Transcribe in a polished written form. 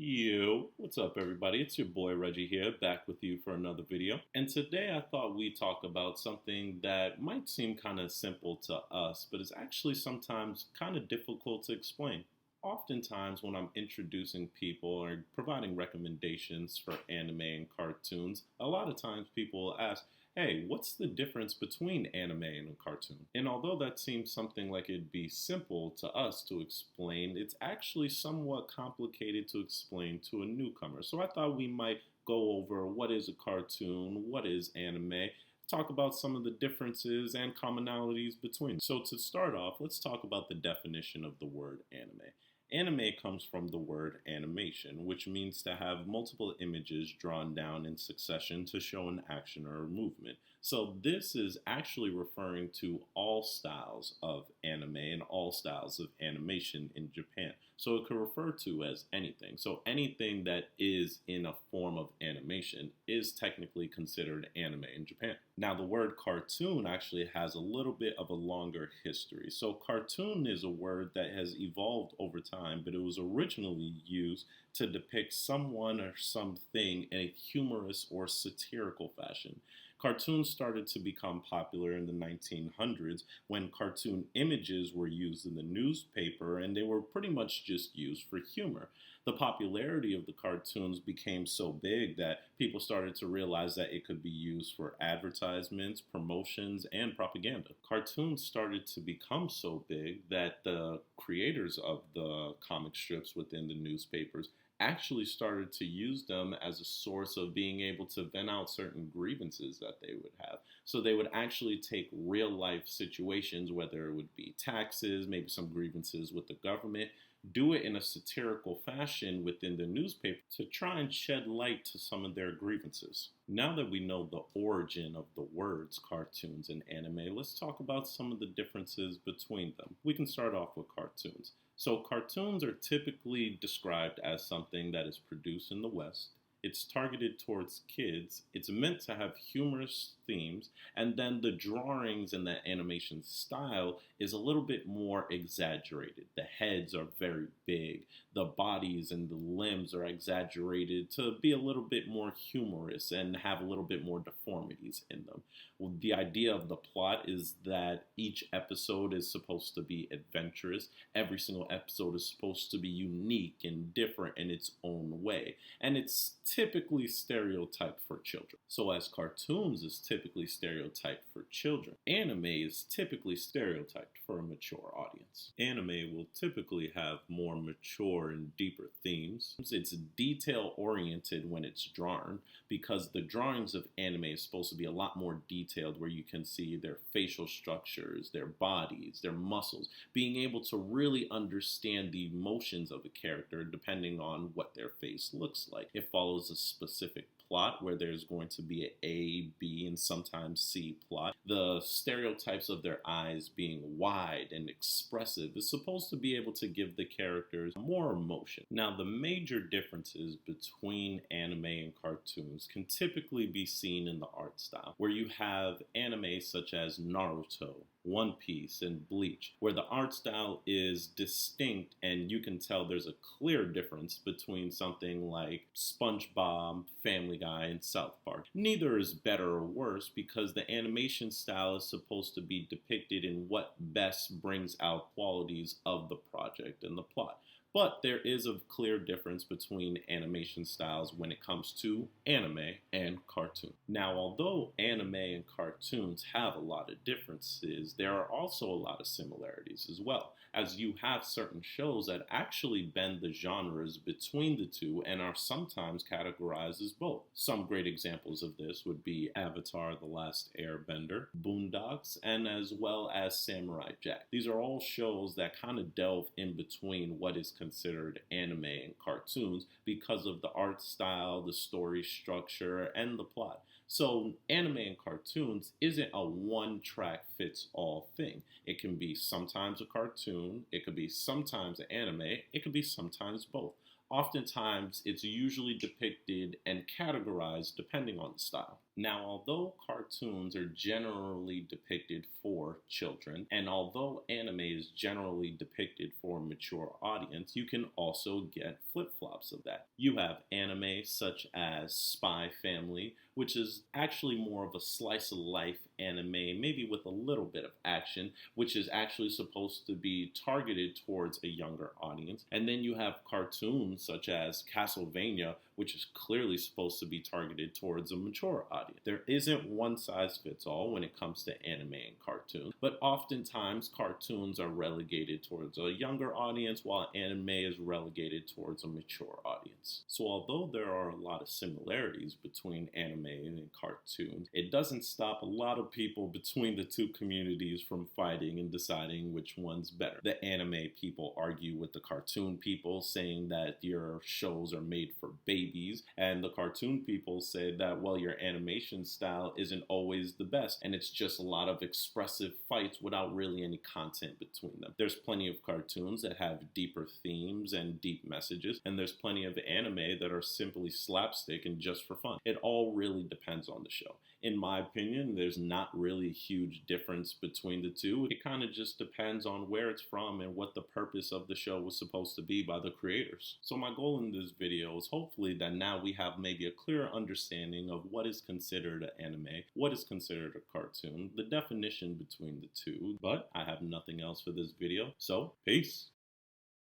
Yo, what's up everybody? It's your boy Reggie here, back with you for another video. And today I thought we'd talk about something that might seem kind of simple to us, but is actually sometimes kind of difficult to explain. Oftentimes when I'm introducing people or providing recommendations for anime and cartoons, a lot of times people will ask, hey, what's the difference between anime and a cartoon? And although that seems something like it'd be simple to us to explain, it's actually somewhat complicated to explain to a newcomer. So I thought we might go over what is a cartoon, what is anime, talk about some of the differences and commonalities between. So to start off, let's talk about the definition of the word anime. Anime comes from the word animation, which means to have multiple images drawn down in succession to show an action or a movement. So this is actually referring to all styles of anime and all styles of animation in Japan. So it could refer to as anything. So anything that is in a form of animation is technically considered anime in Japan. Now the word cartoon actually has a little bit of a longer history. So cartoon is a word that has evolved over time, but it was originally used to depict someone or something in a humorous or satirical fashion. Cartoons started to become popular in the 1900s when cartoon images were used in the newspaper, and they were pretty much just used for humor. The popularity of the cartoons became so big that people started to realize that it could be used for advertisements, promotions, and propaganda. Cartoons started to become so big that the creators of the comic strips within the newspapers actually started to use them as a source of being able to vent out certain grievances that they would have. So they would actually take real life situations, whether it would be taxes, maybe some grievances with the government, do it in a satirical fashion within the newspaper to try and shed light to some of their grievances. Now that we know the origin of the words cartoons and anime, let's talk about some of the differences between them. We can start off with cartoons. So cartoons are typically described as something that is produced in the West. It's targeted towards kids. It's meant to have humorous themes. And then the drawings and the animation style is a little bit more exaggerated. The heads are very big. The bodies and the limbs are exaggerated to be a little bit more humorous and have a little bit more deformities in them. Well, the idea of the plot is that each episode is supposed to be adventurous. Every single episode is supposed to be unique and different in its own way. And it's typically stereotyped for children. So as cartoons is typically stereotyped for children, anime is typically stereotyped for a mature audience. Anime will typically have more mature and deeper themes. It's detail oriented when it's drawn because the drawings of anime is supposed to be a lot more detailed, where you can see their facial structures, their bodies, their muscles, being able to really understand the emotions of a character depending on what their face looks like. It follows a specific plot where there's going to be an A, B, and sometimes C plot. The stereotypes of their eyes being wide and expressive is supposed to be able to give the characters more emotion. Now, the major differences between anime and cartoons can typically be seen in the art style, where you have anime such as Naruto, One Piece, and Bleach, where the art style is distinct and you can tell there's a clear difference between something like SpongeBob, Family Guy, and South Park. Neither is better or worse because the animation style is supposed to be depicted in what best brings out qualities of the project and the plot. But there is a clear difference between animation styles when it comes to anime and cartoon. Now, although anime and cartoons have a lot of differences, there are also a lot of similarities as well, as you have certain shows that actually bend the genres between the two and are sometimes categorized as both. Some great examples of this would be Avatar: The Last Airbender, Boondocks, and as well as Samurai Jack. These are all shows that kind of delve in between what is considered anime and cartoons because of the art style, the story structure, and the plot. So anime and cartoons isn't a one-track fits all thing. It can be sometimes a cartoon, it could be sometimes an anime, it could be sometimes both. oftentimes it's usually depicted and categorized depending on the style. Now, although cartoons are generally depicted for children, and although anime is generally depicted for a mature audience, you can also get flip-flops of that. You have anime such as Spy Family, which is actually more of a slice of life anime, maybe with a little bit of action, which is actually supposed to be targeted towards a younger audience. And then you have cartoons such as Castlevania, which is clearly supposed to be targeted towards a mature audience. There isn't one size fits all when it comes to anime and cartoons, but oftentimes cartoons are relegated towards a younger audience while anime is relegated towards a mature audience. So although there are a lot of similarities between anime and cartoons, it doesn't stop a lot of people between the two communities from fighting and deciding which one's better. The anime people argue with the cartoon people, saying that your shows are made for babies, and the cartoon people say that, well, your animation style isn't always the best, and it's just a lot of expressive fights without really any content between them. There's plenty of cartoons that have deeper themes and deep messages, and there's plenty of anime that are simply slapstick and just for fun. It all really depends on the show. In my opinion, there's not really a huge difference between the two. It kind of just depends on where it's from and what the purpose of the show was supposed to be by the creators. So my goal in this video is hopefully that now we have maybe a clear understanding of what is considered an anime, what is considered a cartoon, the definition between the two. But I have nothing else for this video, so peace!